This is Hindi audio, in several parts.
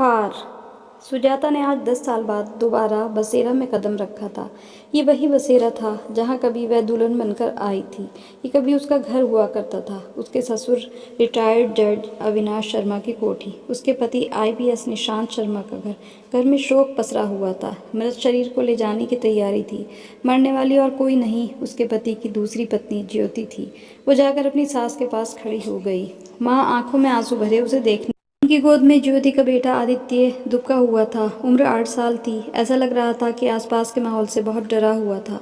हार। सुजाता ने आज 10 साल बाद दोबारा बसेरा में कदम रखा था। ये वही बसेरा था जहाँ कभी वह दुल्हन बनकर आई थी। ये कभी उसका घर हुआ करता था। उसके ससुर रिटायर्ड जज अविनाश शर्मा की कोठी, उसके पति IPS निशांत शर्मा का घर। घर में शोक पसरा हुआ था। मृत शरीर को ले जाने की तैयारी थी। मरने वाली और कोई नहीं, उसके पति की दूसरी पत्नी ज्योति थी। वो जाकर अपनी सास के पास खड़ी हो गई। माँ आंखों में आंसू भरे उसे देखने। उनकी गोद में ज्योति का बेटा आदित्य दुबका हुआ था। उम्र 8 साल थी। ऐसा लग रहा था कि आसपास के माहौल से बहुत डरा हुआ था।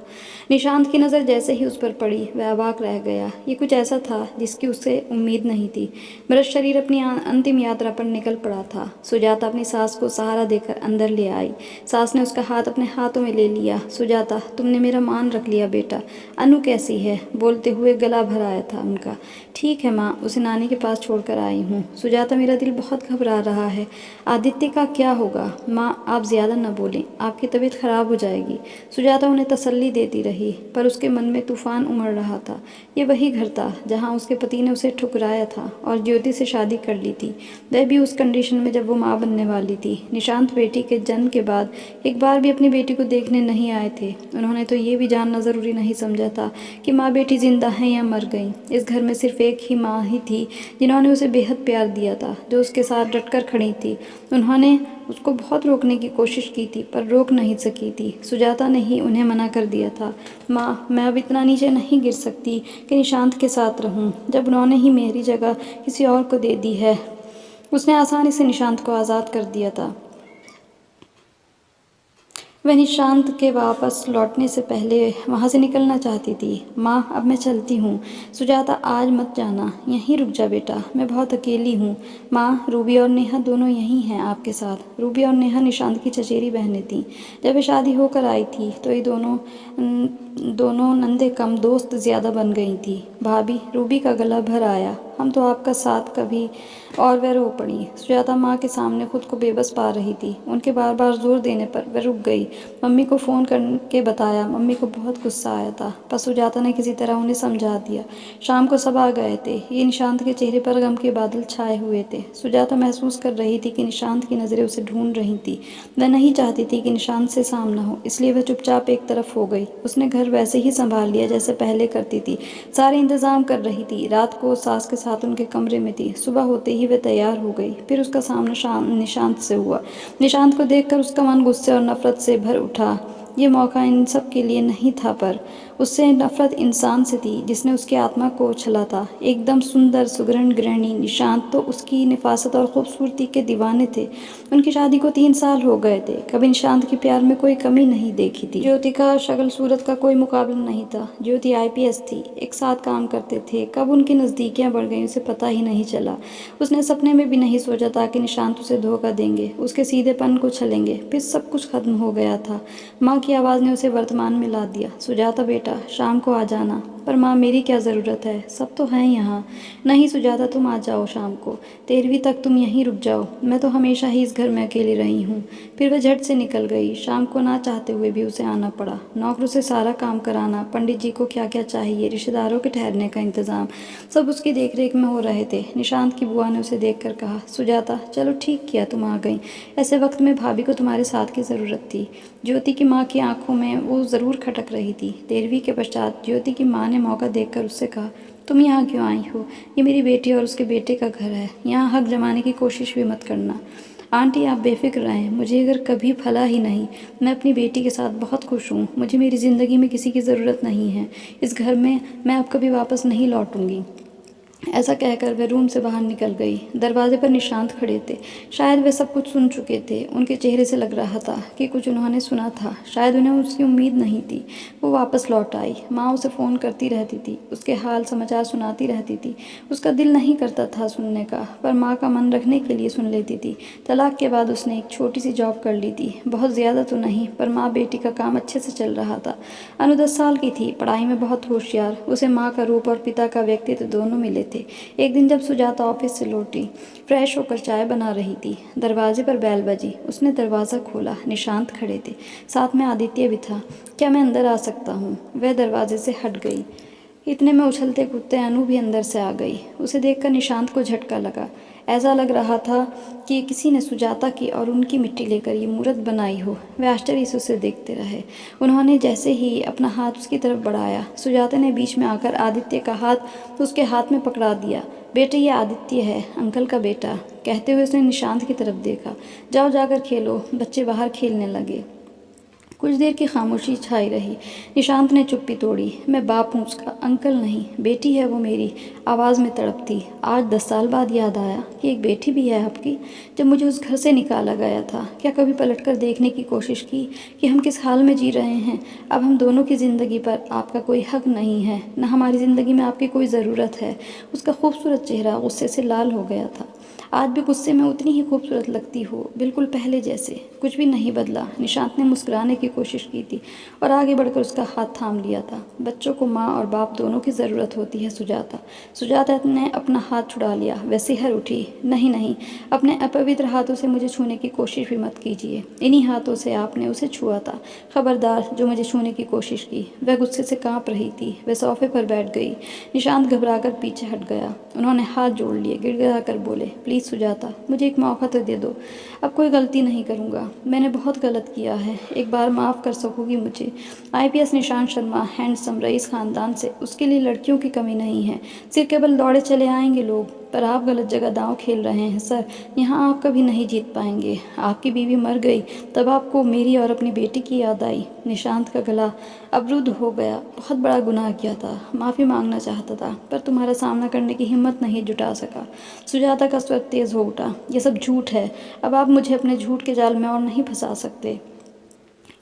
निशांत की नज़र जैसे ही उस पर पड़ी, वह अवाक रह गया। ये कुछ ऐसा था जिसकी उसे उम्मीद नहीं थी। मृत शरीर अपनी अंतिम यात्रा पर निकल पड़ा था। सुजाता अपनी सास को सहारा देकर अंदर ले आई। सास ने उसका हाथ अपने हाथों में ले लिया। सुजाता, तुमने मेरा मान रख लिया बेटा। अनु कैसी है? बोलते हुए गला भर आया था उनका। ठीक है माँ, उसे नानी के पास छोड़कर आई हूँ। सुजाता, मेरा दिल बहुत घबरा रहा है। आदित्य का क्या होगा? माँ, आप ज़्यादा न बोलें, आपकी तबीयत खराब हो जाएगी। सुजाता उन्हें तसल्ली देती रही, पर उसके मन में तूफान उमड़ रहा था। ये वही घर था जहाँ उसके पति ने उसे ठुकराया था और ज्योति से शादी कर ली थी, वह भी उस कंडीशन में जब वो माँ बनने वाली थी। निशांत बेटी के जन्म के बाद एक बार भी अपनी बेटी को देखने नहीं आए थे। उन्होंने तो ये भी जानना ज़रूरी नहीं समझा था कि माँ बेटी जिंदा हैं या मर गई। इस घर में सिर्फ एक ही माँ ही थी जिन्होंने उसे बेहद प्यार दिया था, जो उसके साथ डटकर खड़ी थी। उन्होंने उसको बहुत रोकने की कोशिश की थी, पर रोक नहीं सकी थी। सुजाता ने ही उन्हें मना कर दिया था। माँ, मैं अब इतना नीचे नहीं गिर सकती कि निशांत के साथ रहूं, जब उन्होंने ही मेरी जगह किसी और को दे दी है। उसने आसानी से निशांत को आज़ाद कर दिया था। वह निशांत के वापस लौटने से पहले वहाँ से निकलना चाहती थी। माँ, अब मैं चलती हूँ। सुजाता, आज मत जाना, यहीं रुक जा बेटा, मैं बहुत अकेली हूँ। माँ, रूबी और नेहा दोनों यहीं हैं आपके साथ। रूबी और नेहा निशांत की चचेरी बहनें थीं। जब वे शादी होकर आई थी तो ये दोनों नंदे कम दोस्त ज़्यादा बन गई थी। भाभी, रूबी का गला भर आया, हम तो आपका साथ कभी, और वह रो पड़ी। सुजाता माँ के सामने खुद को बेबस पा रही थी। उनके बार बार जोर देने पर वह रुक गई। मम्मी को फ़ोन करके बताया। मम्मी को बहुत गुस्सा आया था, पर सुजाता ने किसी तरह उन्हें समझा दिया। शाम को सब आ गए थे। ये निशांत के चेहरे पर गम के बादल छाए हुए थे। सुजाता महसूस कर रही थी कि निशांत की नज़रें उसे ढूंढ रही थी। वह नहीं चाहती थी कि निशांत से सामना हो, इसलिए वह चुपचाप एक तरफ हो गई। उसने घर वैसे ही संभाल लिया जैसे पहले करती थी। सारे इंतजाम कर रही थी। रात को सास के साथ उनके कमरे में थी। सुबह होते ही वह तैयार हो गई। फिर उसका सामना निशांत से हुआ। निशांत को देखकर उसका मन गुस्से और नफरत से भर उठा। ये मौका इन सब के लिए नहीं था, पर उससे नफरत इंसान से थी जिसने उसकी आत्मा को उछला था। एकदम सुंदर सुगरण गृहिणी निशांत तो उसकी निफासत और खूबसूरती के दीवाने थे। उनकी शादी को 3 साल हो गए थे। कभी निशांत के प्यार में कोई कमी नहीं देखी थी। ज्योति का शक्ल सूरत का कोई मुकाबला नहीं था। ज्योति IPS थी, एक साथ काम करते थे। कब उनकी नज़दीकियाँ बढ़ गईं उसे पता ही नहीं चला। उसने सपने में भी नहीं सोचा था कि निशांत उसे धोखा देंगे, उसके सीधेपन को छलेंगे। फिर सब कुछ खत्म हो गया था। माँ की आवाज़ ने उसे वर्तमान में ला दिया। सुजाता बेटा, शाम को आ जाना। पर माँ, मेरी क्या ज़रूरत है, सब तो हैं यहाँ। नहीं सुजाता, तुम आ जाओ शाम को। 13वीं तक तुम यहीं रुक जाओ। मैं तो हमेशा ही इस घर में अकेली रही हूँ। फिर वह झट से निकल गई। शाम को ना चाहते हुए भी उसे आना पड़ा। नौकरों से सारा काम कराना, पंडित जी को क्या क्या चाहिए, रिश्तेदारों के ठहरने का इंतज़ाम, सब उसकी देखरेख में हो रहे थे। निशांत की बुआ ने उसे देखकर कहा, सुजाता, चलो ठीक किया तुम आ गई। ऐसे वक्त में भाभी को तुम्हारे साथ की ज़रूरत थी। ज्योति की माँ की आंखों में वो ज़रूर खटक रही थी। 13वीं के पश्चात ज्योति की माँ ने मौका देखकर उससे कहा, तुम यहाँ क्यों आई हो? ये मेरी बेटी और उसके बेटे का घर है। यहाँ हक जमाने की कोशिश भी मत करना। आंटी, आप बेफिक्र रहें, मुझे अगर कभी फला ही नहीं। मैं अपनी बेटी के साथ बहुत खुश हूँ। मुझे मेरी ज़िंदगी में किसी की ज़रूरत नहीं है। इस घर में मैं अब कभी वापस नहीं लौटूंगी। ऐसा कहकर वह रूम से बाहर निकल गई। दरवाजे पर निशांत खड़े थे। शायद वे सब कुछ सुन चुके थे। उनके चेहरे से लग रहा था कि कुछ उन्होंने सुना था। शायद उन्हें उसकी उम्मीद नहीं थी। वो वापस लौट आई। माँ उसे फ़ोन करती रहती थी, उसके हाल समाचार सुनाती रहती थी। उसका दिल नहीं करता था सुनने का, पर माँ का मन रखने के लिए सुन लेती थी। तलाक के बाद उसने एक छोटी सी जॉब कर ली थी। बहुत ज़्यादा तो नहीं, पर माँ बेटी का काम अच्छे से चल रहा था। अनु 10 साल की थी, पढ़ाई में बहुत होशियार। उसे माँ का रूप और पिता का व्यक्तित्व दोनों मिले थे। एक दिन जब सुजाता ऑफिस से लौटी, फ्रेश होकर चाय बना रही थी, दरवाजे पर बैल बजी। उसने दरवाज़ा खोला। निशांत खड़े थे, साथ में आदित्य भी था। क्या मैं अंदर आ सकता हूँ? वह दरवाजे से हट गई। इतने में उछलते कूदते अनु भी अंदर से आ गई। उसे देखकर निशांत को झटका लगा। ऐसा लग रहा था कि किसी ने सुजाता की और उनकी मिट्टी लेकर ये मूर्त बनाई हो। वे आश्चर्य से उसे देखते रहे। उन्होंने जैसे ही अपना हाथ उसकी तरफ बढ़ाया, सुजाता ने बीच में आकर आदित्य का हाथ उसके हाथ में पकड़ा दिया। बेटे, ये आदित्य है, अंकल का बेटा। कहते हुए उसने निशांत की तरफ देखा। जाओ जाकर खेलो। बच्चे बाहर खेलने लगे। कुछ देर की खामोशी छाई रही। निशांत ने चुप्पी तोड़ी। मैं बाप हूँ उसका, अंकल नहीं। बेटी है वो मेरी, आवाज़ में तड़प थी। आज 10 साल बाद याद आया कि एक बेटी भी है आपकी। जब मुझे उस घर से निकाला गया था, क्या कभी पलटकर देखने की कोशिश की कि हम किस हाल में जी रहे हैं? अब हम दोनों की ज़िंदगी पर आपका कोई हक नहीं है, न हमारी ज़िंदगी में आपकी कोई ज़रूरत है। उसका खूबसूरत चेहरा गुस्से से लाल हो गया था। आज भी गुस्से में उतनी ही खूबसूरत लगती हो, बिल्कुल पहले जैसे। कुछ भी नहीं बदला। निशांत ने मुस्कुराने की कोशिश की थी और आगे बढ़कर उसका हाथ थाम लिया था। बच्चों को माँ और बाप दोनों की ज़रूरत होती है सुजाता। सुजाता ने अपना हाथ छुड़ा लिया। वह सिहर उठी। नहीं नहीं, अपने अपवित्र हाथों से मुझे छूने की कोशिश भी मत कीजिए। इन्हीं हाथों से आपने उसे छुआ था। खबरदार जो मुझे छूने की कोशिश की। वह गुस्से से काँप रही थी। वह सोफे पर बैठ गई। निशांत घबराकर पीछे हट गया। उन्होंने हाथ जोड़ लिए। गिड़गिड़ा कर बोले, प्लीज़ सुजाता, मुझे एक मौका तो दे दो। अब कोई गलती नहीं करूँगा। मैंने बहुत गलत किया है, एक बार माफ़ कर सकोगी मुझे? IPS Nishant Sharma, handsome, rice ख़ानदान से, उसके लिए लड़कियों की कमी नहीं है। सिर्फ केवल दौड़े चले आएंगे लोग। पर आप गलत जगह दांव खेल रहे हैं सर। यहाँ आप कभी नहीं जीत पाएंगे। आपकी बीवी मर गई, तब आपको मेरी और अपनी बेटी की याद आई। निशांत का गला अवरुद्ध हो गया। बहुत बड़ा गुनाह किया था, माफ़ी मांगना चाहता था, पर तुम्हारा सामना करने की हिम्मत नहीं जुटा सका। सुजाता का स्वर तेज़ हो उठा। यह सब झूठ है। अब आप मुझे अपने झूठ के जाल में और नहीं फंसा सकते।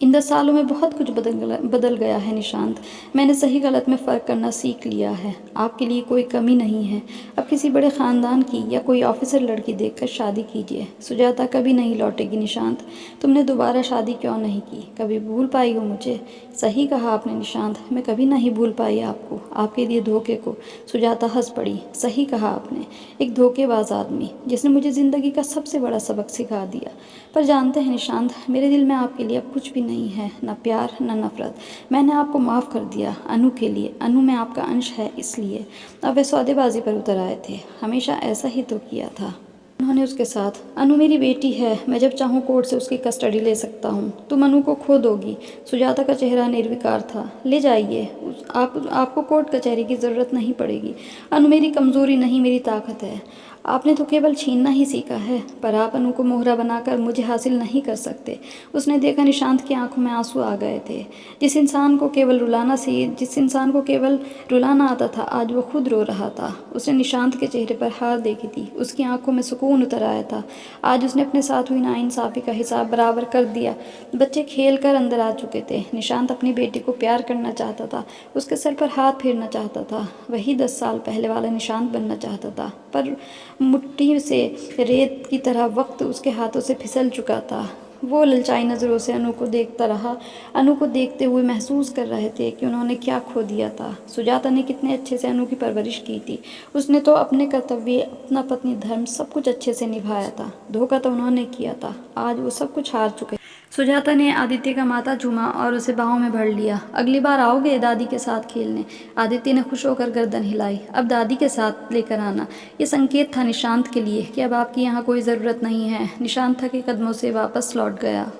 इन 10 सालों में बहुत कुछ बदल गया है निशांत। मैंने सही गलत में फ़र्क करना सीख लिया है। आपके लिए कोई कमी नहीं है। अब किसी बड़े ख़ानदान की या कोई ऑफिसर लड़की देखकर शादी कीजिए। सुजाता कभी नहीं लौटेगी निशांत। तुमने दोबारा शादी क्यों नहीं की? कभी भूल पाई हो मुझे? सही कहा आपने निशांत, मैं कभी नहीं भूल पाई आपको, आपके दिए धोखे को। सुजाता हंस पड़ी। सही कहा आपने, एक धोखेबाज आदमी जिसने मुझे ज़िंदगी का सबसे बड़ा सबक सिखा दिया। पर जानते हैं निशांत, मेरे दिल में आपके लिए अब कुछ भी नहीं है, ना प्यार ना नफरत। मैंने आपको माफ़ कर दिया अनु के लिए। अनु में आपका अंश है इसलिए। अब वे सौदेबाजी पर उतर आए थे। हमेशा ऐसा ही तो किया था उन्होंने उसके साथ। अनु मेरी बेटी है, मैं जब चाहूँ कोर्ट से उसकी कस्टडी ले सकता हूँ। तुम अनु को खो दोगी। सुजाता का चेहरा निर्विकार था। ले जाइए, आपको कोर्ट कचहरी की ज़रूरत नहीं पड़ेगी। अनु मेरी कमज़ोरी नहीं, मेरी ताकत है। आपने तो केवल छीनना ही सीखा है, पर आप अनु को मोहरा बनाकर मुझे हासिल नहीं कर सकते। उसने देखा निशांत की आंखों में आंसू आ गए थे। जिस इंसान को केवल रुलाना आता था, आज वो खुद रो रहा था। उसने निशांत के चेहरे पर हार देखी थी। उसकी आंखों में सुकून उतर आया था। आज उसने अपने साथ हुई नाइंसाफ़ी का हिसाब बराबर कर दिया। बच्चे खेल कर अंदर आ चुके थे। निशांत अपनी बेटी को प्यार करना चाहता था, उसके सर पर हाथ फेरना चाहता था। वही 10 साल पहले वाला निशांत बनना चाहता था। पर मुट्ठी से रेत की तरह वक्त उसके हाथों से फिसल चुका था। वो ललचाई नज़रों से अनु को देखता रहा। अनु को देखते हुए महसूस कर रहे थे कि उन्होंने क्या खो दिया था। सुजाता ने कितने अच्छे से अनु की परवरिश की थी। उसने तो अपने कर्तव्य, अपना पत्नी धर्म सब कुछ अच्छे से निभाया था। धोखा तो उन्होंने किया था। आज वो सब कुछ हार चुके। सुजाता ने आदित्य का माथा चूमा और उसे बाहों में भर लिया। अगली बार आओगे दादी के साथ खेलने? आदित्य ने खुश होकर गर्दन हिलाई। अब दादी के साथ लेकर आना। ये संकेत था निशांत के लिए कि अब आपकी यहाँ कोई ज़रूरत नहीं है। निशांत थके कदमों से वापस लौट गया।